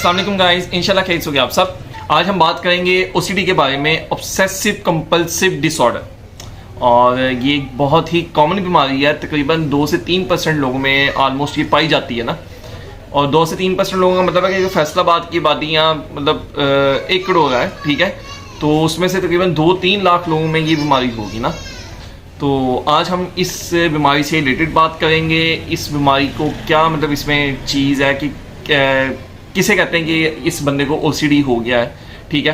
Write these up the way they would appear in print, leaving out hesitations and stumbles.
अस्सलाम वालेकुम गाइस, इंशाल्लाह खैरियत से होंगे आप सब। आज हम बात करेंगे ओसीडी के बारे में, ऑब्सेसिव कंपल्सिव डिसऑर्डर। और ये एक बहुत ही कॉमन बीमारी है, तकरीबन 2 से 3% लोगों में ऑलमोस्ट ये पाई जाती है ना। और 2 से 3% लोगों का मतलब है कि फैसलाबाद की आबादी यहाँ मतलब 1 करोड़ है, ठीक है। तो उसमें से तकरीबन 2-3 लाख लोगों में ये बीमारी होगी ना। तो आज हम इस बीमारी से रिलेटेड बात करेंगे। इस बीमारी को क्या मतलब इसमें चीज़ है कि किसे कहते हैं कि इस बंदे को ओसीडी हो गया है, ठीक है।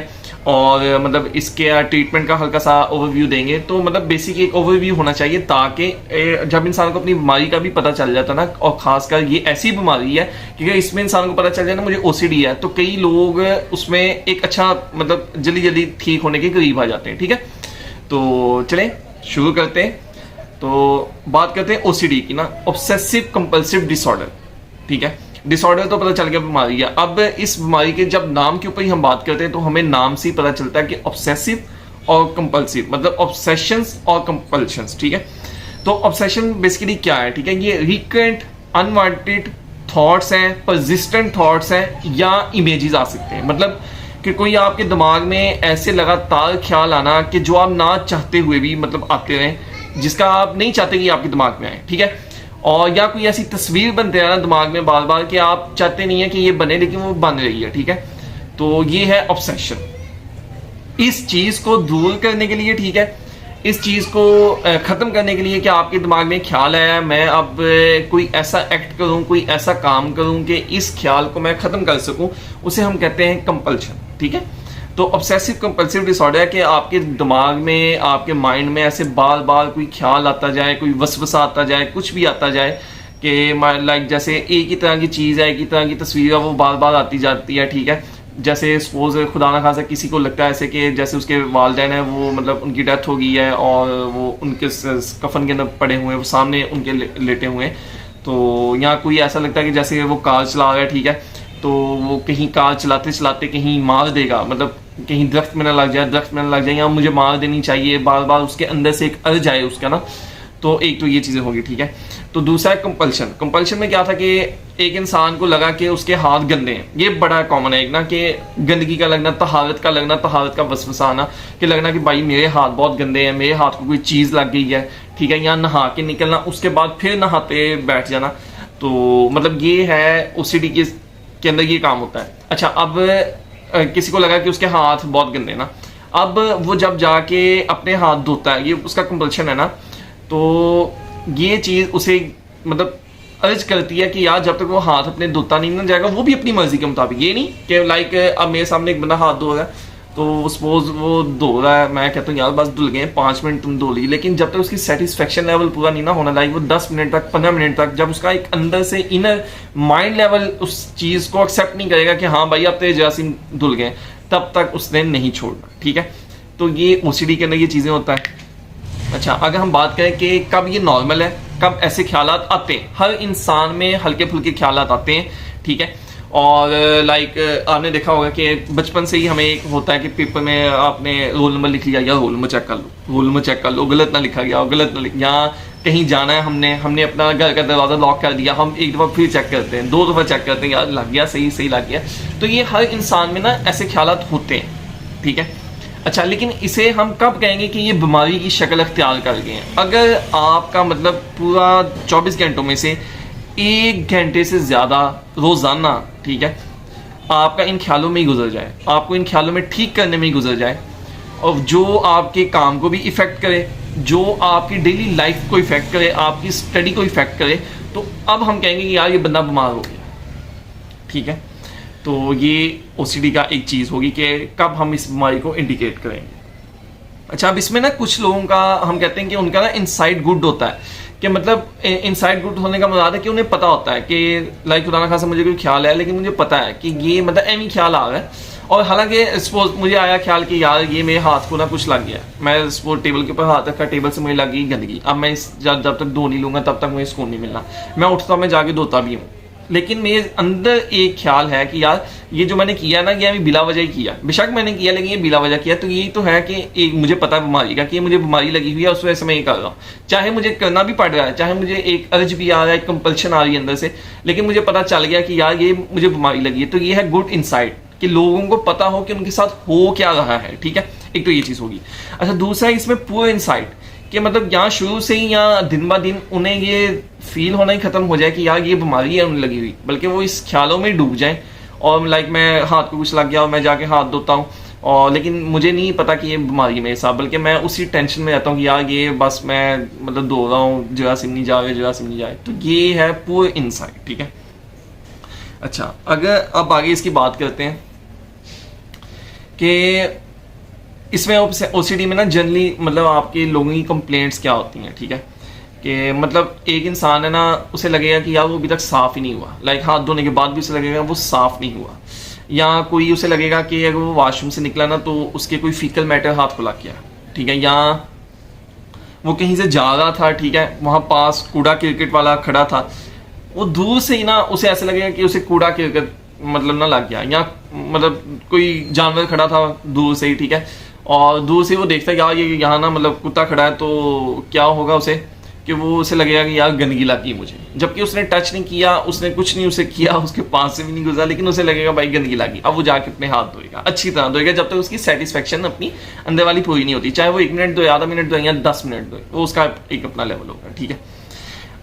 और मतलब इसके ट्रीटमेंट का हल्का सा ओवरव्यू देंगे। तो मतलब बेसिक एक ओवरव्यू होना चाहिए ताकि जब इंसान को अपनी बीमारी का भी पता चल जाता ना, और खासकर ये ऐसी बीमारी है कि अगर इसमें इंसान को पता चल जाए ना मुझे ओसीडी है, तो कई लोग उसमें एक अच्छा मतलब जल्दी जल्दी ठीक होने के करीब आ जाते हैं, ठीक है। तो चलें शुरू करते हैं। तो बात करते हैं ओसीडी की ना, ऑब्सेसिव कंपल्सिव डिसऑर्डर, ठीक है। डिसऑर्डर तो पता चल गया बीमारी है। अब इस बीमारी के जब नाम के ऊपर ही हम बात करते हैं तो हमें नाम से ही पता चलता है कि ऑब्सेसिव और कंपल्सिव मतलब ऑब्सेशंस और कंपल्शंस, ठीक है। तो ऑब्सेशन बेसिकली क्या है, ठीक है। ये रिकरेंट अनवांटेड थॉट्स हैं, परसिस्टेंट थॉट्स हैं, या इमेजेस आ सकते हैं। मतलब कि कोई आपके दिमाग में ऐसे लगातार ख्याल आना कि जो आप ना चाहते हुए भी मतलब आते रहें, जिसका आप नहीं चाहते कि आपके दिमाग में आए, ठीक है। और या कोई ऐसी तस्वीर बनते हैं ना दिमाग में बार बार कि आप चाहते नहीं है कि ये बने लेकिन वो बन रही है, ठीक है। तो ये है ऑब्सेशन। इस चीज को दूर करने के लिए, ठीक है, इस चीज को खत्म करने के लिए कि आपके दिमाग में ख्याल आया मैं अब कोई ऐसा एक्ट करूं, कोई ऐसा काम करूं कि इस ख्याल को मैं खत्म कर सकूं, उसे हम कहते हैं कंपल्शन, ठीक है। तो ऑब्सेसिव कंपल्सिव डिसऑर्डर है कि आपके दिमाग में, आपके माइंड में ऐसे बार बार कोई ख्याल आता जाए, कोई वसवसा आता जाए, कुछ भी आता जाए कि लाइक जैसे एक ही तरह की चीज़ है, एक ही तरह की तस्वीर है, वो बार बार आती जाती है, ठीक है। जैसे सपोज खुदा ना खासा किसी को लगता है ऐसे कि जैसे उसके वालिदैन है वो मतलब उनकी डेथ हो गई है और वो उनके कफन के अंदर पड़े हुए हैं, वो सामने उनके लेटे हुए हैं। तो यहाँ कोई ऐसा लगता है कि जैसे वो कार चला रहा है, ठीक है, तो वो कहीं कार चलाते चलाते कहीं मार देगा, मतलब कहीं दरख्त में ना लग जाए, दरख्त में ना लग जाए, या मुझे मार देनी चाहिए, बार बार उसके अंदर से एक अर्ज आए उसका ना। तो एक तो ये चीज़ें होगी, ठीक है। तो दूसरा है कंपल्शन। कंपल्शन में क्या था कि एक इंसान को लगा कि उसके हाथ गंदे हैं। ये बड़ा कॉमन है एक ना, कि गंदगी का लगना, तहारत का लगना, तहारत का वसवसा आना, कि लगना कि भाई मेरे हाथ बहुत गंदे हैं, मेरे हाथ को कोई चीज़ लग गई है, ठीक है। या नहा के निकलना, उसके बाद फिर नहाते बैठ जाना। तो मतलब ये है ओसीडी के अंदर ये काम होता है। अच्छा, अब किसी को लगा कि उसके हाथ बहुत गंदे ना, अब वो जब जाके अपने हाथ धोता है, ये उसका कंपल्शन है ना। तो ये चीज़ उसे मतलब अर्ज करती है कि यार जब तक वो हाथ अपने धोता नहीं ना जाएगा, वो भी अपनी मर्जी के मुताबिक, ये नहीं कि लाइक अब मेरे सामने एक बंदा हाथ धो रहा है तो सपोज वो धो रहा है, मैं कहता हूँ यार बस धुल गए, 5 मिनट तुम धो ली, लेकिन जब तक उसकी सेटिस्फेक्शन लेवल पूरा नहीं ना होना, लाइक वो 10 मिनट तक, 15 मिनट तक, जब उसका एक अंदर से इनर माइंड लेवल उस चीज़ को एक्सेप्ट नहीं करेगा कि हाँ भाई अब तेरे जरासीम धुल गए, तब तक उसने नहीं छोड़ना, ठीक है। तो ये ओसीडी के अंदर ये चीज़ें होता है। अच्छा, अगर हम बात करें कि कब ये नॉर्मल है, कब ऐसे ख्यालात आते हैं, हर इंसान में हल्के फुल्के ख्यालात आते हैं, ठीक है। और लाइक आपने देखा होगा कि बचपन से ही हमें एक होता है कि पेपर में आपने रोल नंबर लिख लिया, या रोल नंबर चेक कर लो, रोल नंबर चेक कर लो, गलत ना लिखा गया, गलत ना लिख, यहाँ कहीं जाना है, हमने अपना घर का दरवाज़ा लॉक कर दिया, हम एक दफ़ा फिर चेक करते हैं, 2 दफ़ा चेक करते हैं, यार लग गया, सही सही लग गया। तो ये हर इंसान में ना ऐसे ख्यालात होते हैं, ठीक है। अच्छा, लेकिन इसे हम कब कहेंगे कि ये बीमारी की शक्ल अख्तियार कर गए हैं? अगर आपका मतलब पूरा 24 घंटों में से 1 घंटे से ज़्यादा रोज़ाना, ठीक है, आपका इन ख्यालों में ही गुजर जाए, आपको इन ख्यालों में ठीक करने में ही गुजर जाए, और जो आपके काम को भी इफ़ेक्ट करे, जो आपकी डेली लाइफ को इफ़ेक्ट करे, आपकी स्टडी को इफ़ेक्ट करे, तो अब हम कहेंगे कि यार ये बंदा बीमार हो गया, ठीक है। तो ये ओसीडी का एक चीज़ होगी कि कब हम इस बीमारी को इंडिकेट करेंगे। अच्छा, अब इसमें ना कुछ लोगों का हम कहते हैं कि उनका ना इनसाइड गुड होता है, कि मतलब इनसाइड गुड होने का मतलब है कि उन्हें पता होता है कि लाइक खुदा ना खासा मुझे कोई ख्याल है, लेकिन मुझे पता है कि ये मतलब एमी ख्याल आ रहा है, और हालांकि सपोज मुझे आया ख्याल कि यार ये मेरे हाथ को ना कुछ लग गया, मैं सपोज टेबल के ऊपर हाथ रखा, टेबल से मुझे लगी गंदगी, अब मैं जब तक धो नहीं लूँगा तब तक मुझे सुकून नहीं मिलना, मैं उठता मैं जाके धोता भी हूँ, लेकिन मेरे अंदर एक ख्याल है कि यार ये जो मैंने किया ना, ये अभी बिला वजह ही किया, बेशक मैंने किया लेकिन ये बिला वजह किया। तो ये तो है कि एक मुझे पता है बीमारी का कि मुझे बीमारी लगी हुई है, उस वजह से मैं ये कर रहा हूँ, चाहे मुझे करना भी पड़ रहा है, चाहे मुझे एक अर्ज भी आ रहा है, एक कंपल्शन आ रही है अंदर से, लेकिन मुझे पता चल गया कि यार ये मुझे बीमारी लगी है। तो ये है गुड इनसाइट कि लोगों को पता हो कि उनके साथ हो क्या रहा है, ठीक है, एक तो ये चीज़ होगी। अच्छा, दूसरा इसमें पूरा इनसाइट कि मतलब यहाँ शुरू से ही या दिन ब दिन उन्हें ये फील होना ही खत्म हो जाए कि यार ये बीमारी है उन्हें लगी हुई, बल्कि वो इस ख्यालों में डूब जाएं और लाइक मैं हाथ को कुछ लग गया और मैं जाके हाथ धोता हूँ, और लेकिन मुझे नहीं पता कि ये बीमारी मेरे साथ, बल्कि मैं उसी टेंशन में रहता हूँ कि यार ये बस मैं मतलब धो रहा हूँ, जरासीम नहीं जा रहे, जरासीम नहीं जाए। तो ये है पूरे इनसाइट, ठीक है। अच्छा, अगर अब आगे इसकी बात करते हैं कि इसमें ओसीडी में ना जनरली मतलब आपके लोगों की कंप्लेंट्स क्या होती हैं, ठीक है, कि मतलब एक इंसान है ना, उसे लगेगा कि यार वो अभी तक साफ़ ही नहीं हुआ, लाइक हाथ धोने के बाद भी उसे लगेगा वो साफ़ नहीं हुआ, या कोई उसे लगेगा कि अगर वो वॉशरूम से निकला ना तो उसके कोई फीकल मैटर हाथ को लग गया, ठीक है, या वो कहीं से जा रहा था, ठीक है, वहाँ पास कूड़ा क्रिकेट वाला खड़ा था, वो दूर से ही ना उसे ऐसा लगेगा कि उसे कूड़ा क्रिकेट मतलब ना लग गया, या मतलब कोई जानवर खड़ा था दूर से ही, ठीक है, और दूर से वो देखता है यार ये यहाँ ना मतलब कुत्ता खड़ा है, तो क्या होगा उसे कि वो उसे लगेगा कि यार गंदगी लगी मुझे, जबकि उसने टच नहीं किया, उसने कुछ नहीं उसे किया, उसके पास से भी नहीं गुजरा, लेकिन उसे लगेगा भाई गंदगी लगी। अब वो जाके अपने हाथ धोएगा, अच्छी तरह धोएगा, जब तक उसकी सेटिस्फेक्शन अपनी अंदर वाली पूरी नहीं होती, चाहे वो 1 मिनट धोए, आधा मिनट धोए या 10 मिनट धोए, वो उसका एक अपना लेवल होगा, ठीक है।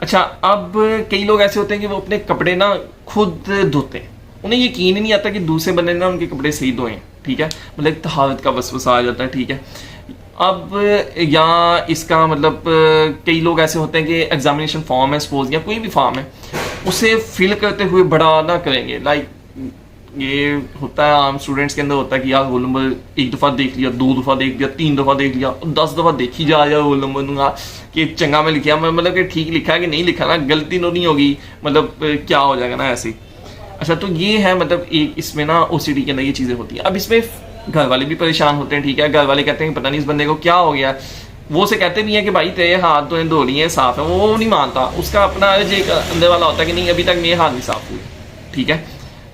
अच्छा, अब कई लोग ऐसे होते हैं कि वो अपने कपड़े ना खुद धोते हैं, उन्हें यकीन ही नहीं आता कि दूसरे बंदे ना उनके कपड़े सही धोएं, ठीक है, मतलब एक तहारत का वसवसा आ जाता है, ठीक है। अब या इसका मतलब कई लोग ऐसे होते हैं कि एग्जामिनेशन फॉर्म है सपोज, या कोई भी फॉर्म है, उसे फिल करते हुए बड़ा ना करेंगे, लाइक ये होता है आम स्टूडेंट्स के अंदर होता है कि यार रोल नंबर 1 दफ़ा देख लिया, 2 दफ़ा देख लिया, 3 दफ़ा देख लिया, 10 दफ़ा देखी जा रहा रोल नंबर दूंगा कि चंगा में लिखा, मैं मतलब कि ठीक लिखा है कि नहीं लिखा ना, गलती तो नहीं होगी, मतलब क्या हो जाएगा ना ऐसे। अच्छा, तो ये है मतलब एक इसमें ना ओसीडी के अंदर ये चीज़ें होती हैं। अब इसमें घर वाले भी परेशान होते हैं, ठीक है, घर वाले कहते हैं कि पता नहीं इस बंदे को क्या हो गया, वो से कहते भी हैं कि भाई तेरे हाथ तो धो लिए हैं, साफ है, वो नहीं मानता, उसका अपना एक अंदर वाला होता है कि नहीं अभी तक मेरे हाथ नहीं साफ हुए, ठीक है।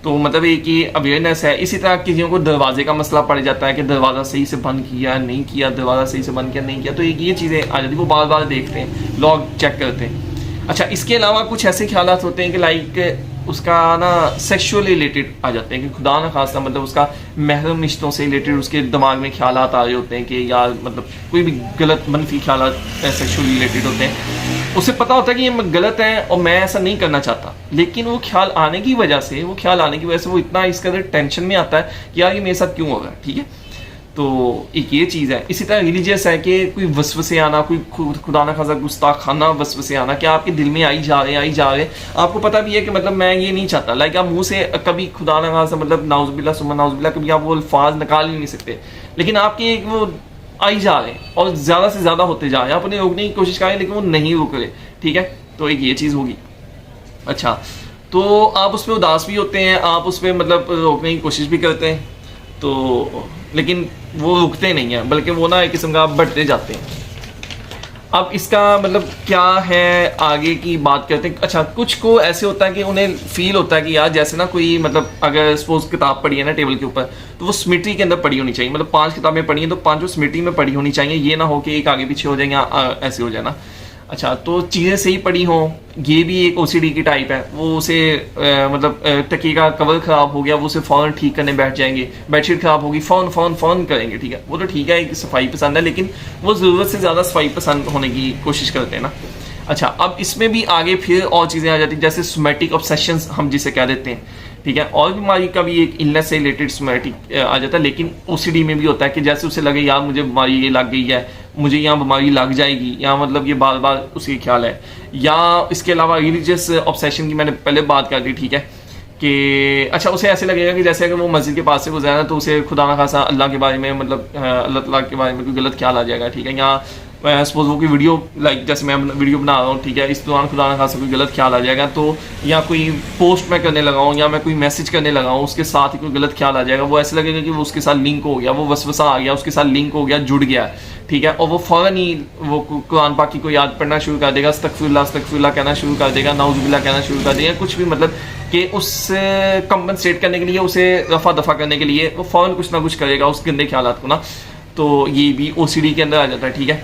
तो मतलब एक ही अवेयरनेस है। इसी तरह किसी को दरवाजे का मसला पड़ जाता है कि दरवाज़ा सही से बंद किया नहीं किया, दरवाज़ा सही से बंद किया नहीं किया, तो एक ये चीज़ें आ जाती है, वो बार बार देखते हैं, लॉग चेक करते हैं। अच्छा, इसके अलावा कुछ ऐसे ख्याल होते हैं कि लाइक उसका ना सेक्सुअल रिलेटेड आ जाते हैं कि खुदा ना खास्ता मतलब उसका महरम रिश्तों से रिलेटेड उसके दिमाग में ख्याल आ रहे होते हैं कि यार मतलब कोई भी गलत मनफी ख्याल सेक्सुअल रिलेटेड होते हैं, उसे पता होता है कि ये गलत है और मैं ऐसा नहीं करना चाहता, लेकिन वो ख्याल आने की वजह से वो इतना इस कदर टेंशन में आता है कि यार ये मेरे साथ क्यों होगा, ठीक है। तो एक ये चीज़ है। इसी तरह रिलीजियस है कि कोई वसवसे आना, कोई खुदा ना खासा गुस्ताखाना वसवसे आना कि आपके दिल में आई जा रहे, आपको पता भी है कि मतलब मैं ये नहीं चाहता, लाइक आप मुंह से कभी खुदा ना खासा मतलब नाउज़ुबिल्लाह सुम्मा नाउज़ुबिल्लाह कभी आप वो अल्फाज निकाल ही नहीं सकते, लेकिन आपके एक वो आई जा रहे हैं और ज़्यादा से ज़्यादा होते जा रहे हैं, आप उन्हें रोकने की कोशिश करें लेकिन वो नहीं रुक रहे, ठीक है। तो एक ये चीज़ होगी। अच्छा, तो आप उस पर उदास भी होते हैं, आप उस पर मतलब रोकने की कोशिश भी करते हैं, तो लेकिन वो रुकते नहीं हैं, बल्कि वो ना एक किस्म का बढ़ते जाते हैं। अब इसका मतलब क्या है, आगे की बात करते हैं। अच्छा, कुछ को ऐसे होता है कि उन्हें फील होता है कि यार जैसे ना कोई मतलब अगर सपोज किताब पढ़ी है ना टेबल के ऊपर, तो वो स्मृति के अंदर पढ़ी होनी चाहिए, मतलब 5 किताबें पढ़ी हैं तो 5 स्मृति में पढ़ी होनी चाहिए, ये ना हो कि एक आगे पीछे हो जाए या ऐसे हो जाए ना। अच्छा, तो चीज़ें सही पड़ी हों, ये भी एक ओसीडी की टाइप है। वो उसे मतलब टकी का कवर ख़राब हो गया, वो उसे फ़ौरन ठीक करने बैठ जाएंगे, बेडशीट ख़राब होगी फ़ौरन करेंगे, ठीक है। वो तो ठीक है, सफाई पसंद है, लेकिन वो ज़रूरत से ज़्यादा सफाई पसंद होने की कोशिश करते हैं ना। अच्छा, अब इसमें भी आगे फिर और चीज़ें आ जाती हैं, जैसे सोमैटिक ऑब्सेशंस हम जिसे कह देते हैं, ठीक है। और बीमारी का भी एक इलनेस से रिलेटेड सोमैटिक आ जाता है, लेकिन ओसीडी में भी होता है कि जैसे उसे लगे यार मुझे बीमारी ये लग गई है, मुझे यहाँ बीमारी लग जाएगी, या मतलब ये बार बार उसके ख्याल है। या इसके अलावा रिलीजियस ऑब्सेशन की मैंने पहले बात कर दी, ठीक है, कि अच्छा उसे ऐसे लगेगा कि जैसे अगर वो मस्जिद के पास से गुजरा तो उसे खुदा ना खासा अल्लाह के बारे में मतलब अल्लाह ताला के बारे में कोई गलत ख्याल आ जाएगा, ठीक है। या सपोज वो कोई वीडियो लाइक जैसे मैं वीडियो बना रहा हूँ, ठीक है, इस दौरान खुदा ना खासा कोई गलत ख्याल आ जाएगा, तो या कोई पोस्ट मैं करने लगा हूँ या मैं कोई मैसेज करने लगा हूँ, उसके साथ ही कोई गलत ख्याल आ जाएगा, वो ऐसे लगेगा कि वो उसके साथ लिंक हो गया, वो वसवसा आ गया, उसके साथ लिंक हो गया, जुड़ गया, ठीक है, और वो फ़ौरन ही वो कुरान पाक की को याद पढ़ना शुरू कर देगा, अस्तगफिरुल्लाह अस्तगफिरुल्लाह कहना शुरू कर देगा, नाउज़ुबिल्लाह कहना शुरू कर देगा, कुछ भी मतलब कि उससे कंपनसेट करने के लिए, उसे रफ़ा दफ़ा करने के लिए वो फ़ौरन कुछ ना कुछ करेगा उस गंदे ख्यालात को ना। तो ये भी OCD के अंदर आ जाता है, ठीक है।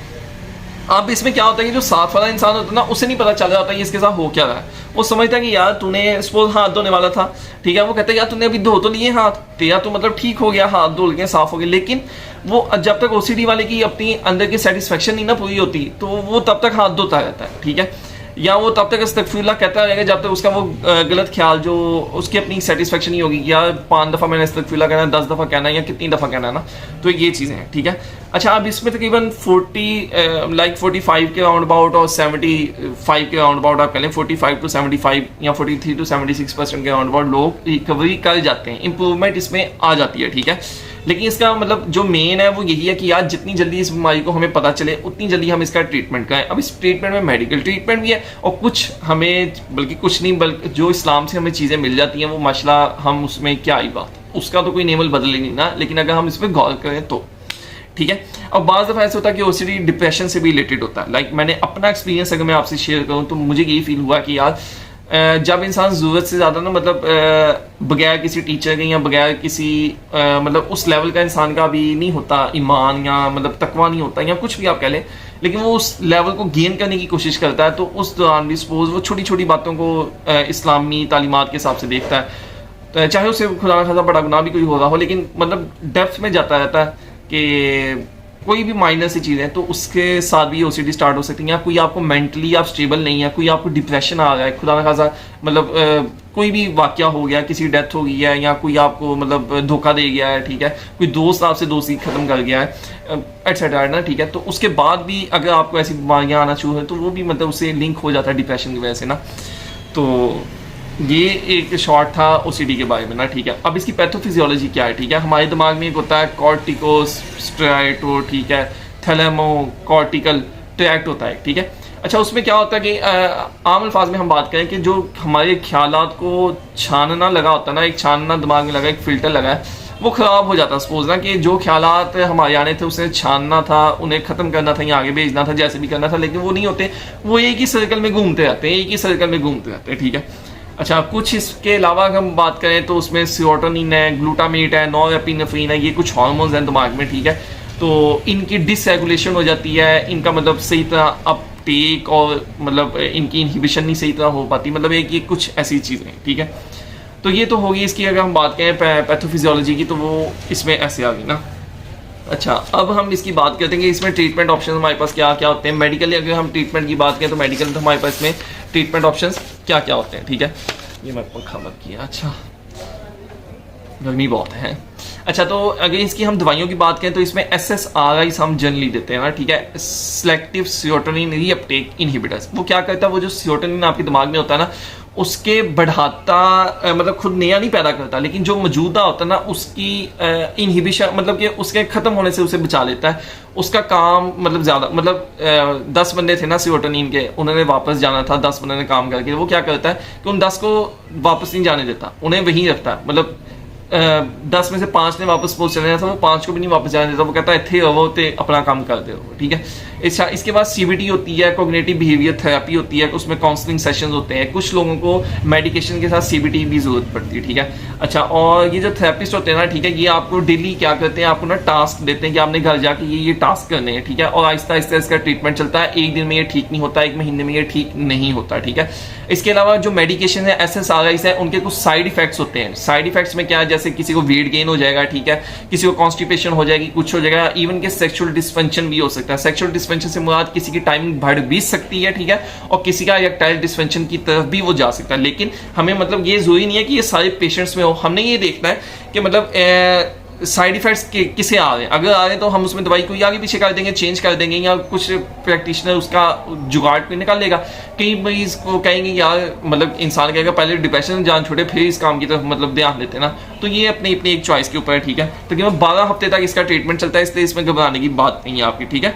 अब इसमें क्या होता है कि जो साथ वाला इंसान होता है ना, उसे नहीं पता चल रहा होता है इसके साथ हो क्या रहा है। वो समझता है कि यार तूने सपोज हाथ धोने वाला था, ठीक है, वो कहता है यार तूने अभी धो तो लिए हाथ, तेरा तो मतलब ठीक हो गया, हाथ धो गए, साफ हो गए, लेकिन वो जब तक OCD वाले की अपनी अंदर की सेटिस्फेक्शन नहीं ना पूरी होती, तो वो तब तक हाथ धोता रहता है, ठीक है, या वो तब तक अस्तगफिरुल्लाह कहता रहेगा जब तक उसका वो गलत ख्याल जो उसकी अपनी सेटिस्फेक्शन नहीं होगी, या 5 दफ़ा मैंने अस्तगफिरुल्लाह कहना है, 10 दफ़ा कहना है, या कितनी दफ़ा कहना है ना। तो ये चीज़ें हैं, ठीक है। अच्छा, अब इसमें तकरीबन 45 के राउंड अबाउट और 75 के राउंड अबाउट आप कह लें, 45 to 75 या 43 to 76% के राउंड अबाउट लोग रिकवरी कर जाते हैं, इंप्रूवमेंट इसमें आ जाती है, ठीक है। लेकिन इसका मतलब जो मेन है वो यही है कि यार जितनी जल्दी इस बीमारी को हमें पता चले उतनी जल्दी हम इसका ट्रीटमेंट करें। अब इस ट्रीटमेंट में मेडिकल ट्रीटमेंट भी है, और कुछ हमें, बल्कि कुछ नहीं, बल्कि जो इस्लाम से हमें चीज़ें मिल जाती हैं वो माशाल्लाह, हम उसमें क्या आई बात, उसका तो कोई नेमल बदल ही नहीं ना, लेकिन अगर हम इस पर गौर करें तो, ठीक है। अब बाज़ दफ़ा ऐसा होता है कि OCD डिप्रेशन से भी रिलेटेड होता है। लाइक मैंने अपना एक्सपीरियंस अगर मैं आपसे शेयर करूँ तो मुझे यही फील हुआ कि यार जब इंसान ज़रूरत से ज़्यादा ना, मतलब बगैर किसी टीचर के या बगैर किसी मतलब उस लेवल का इंसान का भी नहीं होता ईमान, या मतलब तकवा नहीं होता, या कुछ भी आप कह लें, लेकिन वो उस लेवल को गेन करने की कोशिश करता है, तो उस दौरान भी सपोज वो छोटी छोटी बातों को इस्लामी तालीमात के हिसाब से देखता है, तो चाहे उससे खुदा खासा बड़ा गुनाह भी कोई हो रहा हो, लेकिन मतलब डेप्थ में जाता रहता है कि कोई भी माइनर सी चीज़ है तो उसके साथ भी OCD स्टार्ट हो सकती है, या कोई आपको मेंटली आप स्टेबल नहीं है, कोई आपको डिप्रेशन आ रहा है, खुदा न खासा मतलब कोई भी वाकया हो गया, किसी डेथ हो गई है, या कोई आपको मतलब धोखा दे गया है, ठीक है, कोई दोस्त आपसे दोस्ती खत्म कर गया है, एटसेट्रा ना, ठीक है, तो उसके बाद भी अगर आपको ऐसी बीमारियाँ आना शुरू है तो वो भी मतलब उससे लिंक हो जाता है डिप्रेशन की वजह से ना। तो ये एक शॉर्ट था OCD के बारे में ना, ठीक है। अब इसकी पैथोफिजियोलॉजी क्या है, ठीक है। हमारे दिमाग में एक होता है कॉर्टिकोस्टेरॉइड, ठीक है, थैलेमो कॉर्टिकल ट्रैक्ट होता है, ठीक है। अच्छा, उसमें क्या होता है कि आम अल्फाज में हम बात करें कि जो हमारे ख्यालात को छानना लगा होता है ना, एक छानना दिमाग में लगा, एक फिल्टर लगा है, वो ख़राब हो जाता है। सपोज ना कि जो ख्यालात हमारे आने थे उसे छानना था, उन्हें ख़त्म करना था या आगे भेजना था, जैसे भी करना था, लेकिन वो नहीं होते, वो एक ही सर्कल में घूमते रहते हैं, एक ही सर्कल में घूमते रहते हैं, ठीक है। अच्छा, कुछ इसके अलावा अगर हम बात करें तो उसमें सेरोटोनिन है, ग्लूटामेट है, नॉरएपिनेफ्रिन है, ये कुछ हार्मोन्स हैं दिमाग में, ठीक है। तो इनकी डिसरेगुलेशन हो जाती है, इनका मतलब सही तरह अपटेक और मतलब इनकी इनहिबिशन नहीं सही तरह हो पाती, मतलब एक ये कुछ ऐसी चीज़ें, ठीक है। तो ये तो होगी इसकी अगर हम बात करें पैथोफिजियोलॉजी की, तो वो इसमें ऐसे आ गई ना। अच्छा, अब हम इसकी बात करते हैं कि इसमें ट्रीटमेंट ऑप्शन हमारे पास क्या क्या होते हैं। मेडिकली अगर हम ट्रीटमेंट की बात करें तो मेडिकल तो हमारे पास में ट्रीटमेंट ऑप्शंस क्या क्या होते हैं, ठीक है। ये मैं पंखा बंद किया, अच्छा गर्मी बहुत है। अच्छा, तो अगर इसकी हम दवाइयों की बात करें तो इसमें SSRIs हम जनरली देते हैं ना, ठीक है, सेलेक्टिव सेरोटोनिन रीअपटेक इनहिबिटर्स। वो क्या करता है, वो जो सेरोटोनिन आपके दिमाग में होता है ना, उसके बढ़ाता मतलब खुद नया नहीं पैदा करता, लेकिन जो मौजूदा होता है ना उसकी इनहिबिशन, मतलब कि उसके ख़त्म होने से उसे बचा लेता है। उसका काम मतलब ज़्यादा, मतलब 10 बंदे थे ना सेरोटोनिन के, उन्होंने वापस जाना था, 10 बंदे ने काम करके, वो क्या करता है कि उन 10 को वापस नहीं जाने देता, उन्हें वहीं रखता है। मतलब 10 में से 5 ने वापस पहुंच चले था, वो 5 को भी नहीं वापस जाने देता, वो कहता है थे वो ते अपना काम कर दे, ठीक है। इसके बाद CBT होती है, कॉग्निटिव बिहेवियर थेरेपी होती है, उसमें काउंसलिंग सेशंस होते हैं। कुछ लोगों को मेडिकेशन के साथ CBT भी जरूरत पड़ती है, ठीक है। अच्छा, और ये जो थेरेपिस्ट होते हैं ना, ठीक है, ये आपको डेली क्या करते हैं, आपको ना टास्क देते हैं कि आपने घर जाके ये टास्क करने हैं, ठीक है, और आहिस्ता आहिस्ता इसका ट्रीटमेंट चलता है। एक दिन में ये ठीक नहीं होता, एक महीने में ये ठीक नहीं होता, ठीक है। इसके अलावा जो मेडिकेशन है SSRIs है, उनके कुछ साइड इफेक्ट्स होते हैं। साइड इफेक्ट्स में क्या है, जैसे किसी को वेट गेन हो जाएगा, ठीक है, किसी को कॉन्स्टिपेशन हो जाएगी, कुछ हो जाएगा, इवन के सेक्सुअल डिसफंक्शन भी हो सकता है। सेक्सुअल डिसफंक्शन से मुराद किसी की टाइमिंग बढ़ भी सकती है, ठीक है, और किसी का इरेक्टाइल डिसफंक्शन की तरफ भी वो जा सकता है। लेकिन हमें मतलब ये जरूरी नहीं है कि ये सारे पेशेंट्स में हो, हमने ये देखना है कि मतलब साइड इफेक्ट्स किसे आ रहे हैं। अगर आ रहे हैं तो हम उसमें दवाई को आगे पीछे कर देंगे, चेंज कर देंगे, या कुछ प्रैक्टिशनर उसका जुगाड़ पे निकाल लेगा। कई मरीज को कहेंगे यार, मतलब इंसान कहेगा पहले डिप्रेशन जान छोड़े फिर इस काम की तरफ मतलब ध्यान देते ना। तो ये अपनी अपनी एक चॉइस के ऊपर है, ठीक है। तकरीबन 12 हफ्ते तक इसका ट्रीटमेंट चलता है, इसलिए इसमें घबराने की बात नहीं है आपकी, ठीक है।